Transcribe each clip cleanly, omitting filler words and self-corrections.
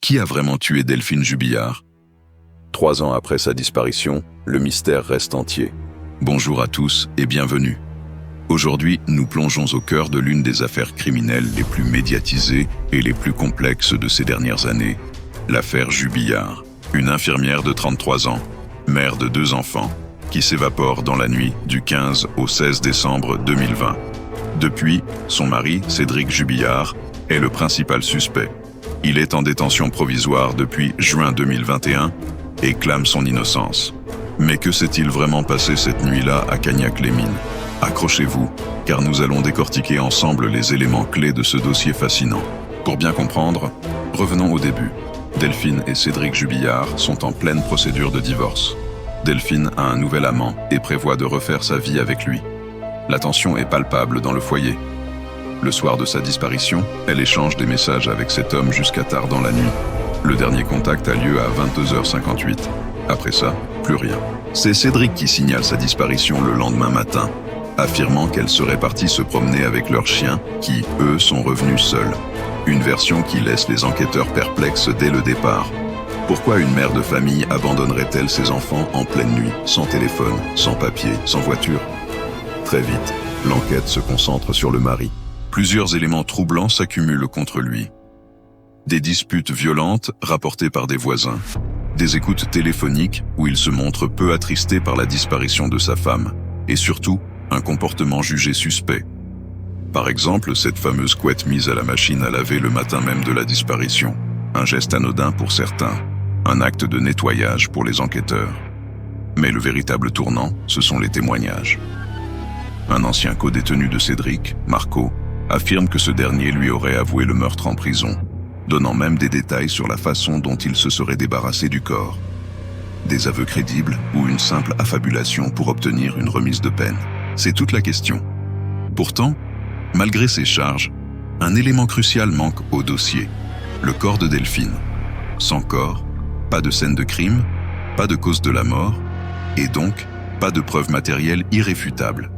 Qui a vraiment tué Delphine Jubillard? 3 ans après sa disparition, le mystère reste entier. Bonjour à tous et bienvenue. Aujourd'hui, nous plongeons au cœur de l'une des affaires criminelles les plus médiatisées et les plus complexes de ces dernières années, l'affaire Jubillard, une infirmière de 33 ans, mère de 2 enfants, qui s'évapore dans la nuit du 15 au 16 décembre 2020. Depuis, son mari, Cédric Jubillard, est le principal suspect. Il est en détention provisoire depuis juin 2021 et clame son innocence. Mais que s'est-il vraiment passé cette nuit-là à Cagnac-les-Mines? Accrochez-vous, car nous allons décortiquer ensemble les éléments clés de ce dossier fascinant. Pour bien comprendre, revenons au début. Delphine et Cédric Jubillard sont en pleine procédure de divorce. Delphine a un nouvel amant et prévoit de refaire sa vie avec lui. La tension est palpable dans le foyer. Le soir de sa disparition, elle échange des messages avec cet homme jusqu'à tard dans la nuit. Le dernier contact a lieu à 22h58. Après ça, plus rien. C'est Cédric qui signale sa disparition le lendemain matin, affirmant qu'elle serait partie se promener avec leurs chiens, qui, eux, sont revenus seuls. Une version qui laisse les enquêteurs perplexes dès le départ. Pourquoi une mère de famille abandonnerait-elle ses enfants en pleine nuit, sans téléphone, sans papier, sans voiture? Très vite, l'enquête se concentre sur le mari. Plusieurs éléments troublants s'accumulent contre lui. Des disputes violentes rapportées par des voisins, des écoutes téléphoniques où il se montre peu attristé par la disparition de sa femme, et surtout, un comportement jugé suspect. Par exemple, cette fameuse couette mise à la machine à laver le matin même de la disparition. Un geste anodin pour certains, un acte de nettoyage pour les enquêteurs. Mais le véritable tournant, ce sont les témoignages. Un ancien co-détenu de Cédric, Marco, affirme que ce dernier lui aurait avoué le meurtre en prison, donnant même des détails sur la façon dont il se serait débarrassé du corps. Des aveux crédibles ou une simple affabulation pour obtenir une remise de peine? C'est toute la question. Pourtant, malgré ces charges, un élément crucial manque au dossier, le corps de Delphine. Sans corps, pas de scène de crime, pas de cause de la mort, et donc pas de preuves matérielles irréfutables.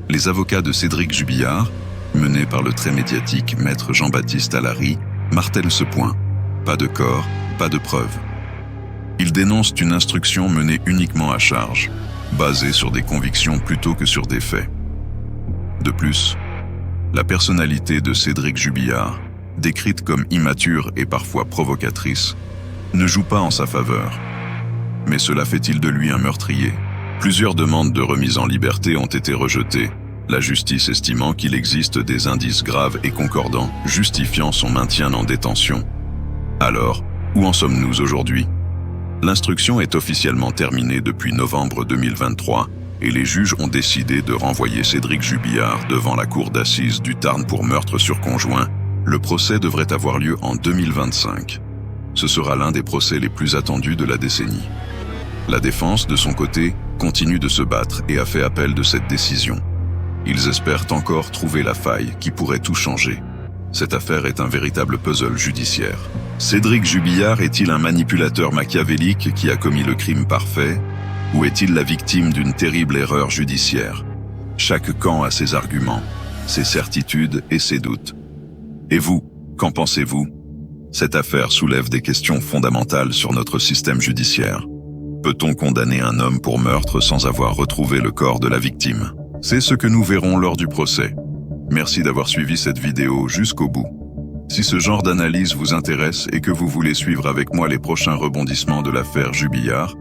Les avocats de Cédric Jubillard, menés par le très médiatique maître Jean-Baptiste Allary, martèlent ce point. Pas de corps, pas de preuves. Ils dénoncent une instruction menée uniquement à charge, basée sur des convictions plutôt que sur des faits. De plus, la personnalité de Cédric Jubillard, décrite comme immature et parfois provocatrice, ne joue pas en sa faveur. Mais cela fait-il de lui un meurtrier? Plusieurs demandes de remise en liberté ont été rejetées, la justice estimant qu'il existe des indices graves et concordants justifiant son maintien en détention. Alors, où en sommes-nous aujourd'hui? L'instruction est officiellement terminée depuis novembre 2023 et les juges ont décidé de renvoyer Cédric Jubillard devant la cour d'assises du Tarn pour meurtre sur conjoint. Le procès devrait avoir lieu en 2025. Ce sera l'un des procès les plus attendus de la décennie. La défense, de son côté, continue de se battre et a fait appel de cette décision. Ils espèrent encore trouver la faille qui pourrait tout changer. Cette affaire est un véritable puzzle judiciaire. Cédric Jubillard est-il un manipulateur machiavélique qui a commis le crime parfait, ou est-il la victime d'une terrible erreur judiciaire? Chaque camp a ses arguments, ses certitudes et ses doutes. Et vous, qu'en pensez-vous? Cette affaire soulève des questions fondamentales sur notre système judiciaire. Peut-on condamner un homme pour meurtre sans avoir retrouvé le corps de la victime? C'est ce que nous verrons lors du procès. Merci d'avoir suivi cette vidéo jusqu'au bout. Si ce genre d'analyse vous intéresse et que vous voulez suivre avec moi les prochains rebondissements de l'affaire Jubillard,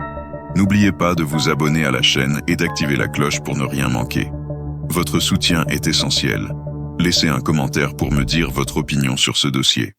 n'oubliez pas de vous abonner à la chaîne et d'activer la cloche pour ne rien manquer. Votre soutien est essentiel. Laissez un commentaire pour me dire votre opinion sur ce dossier.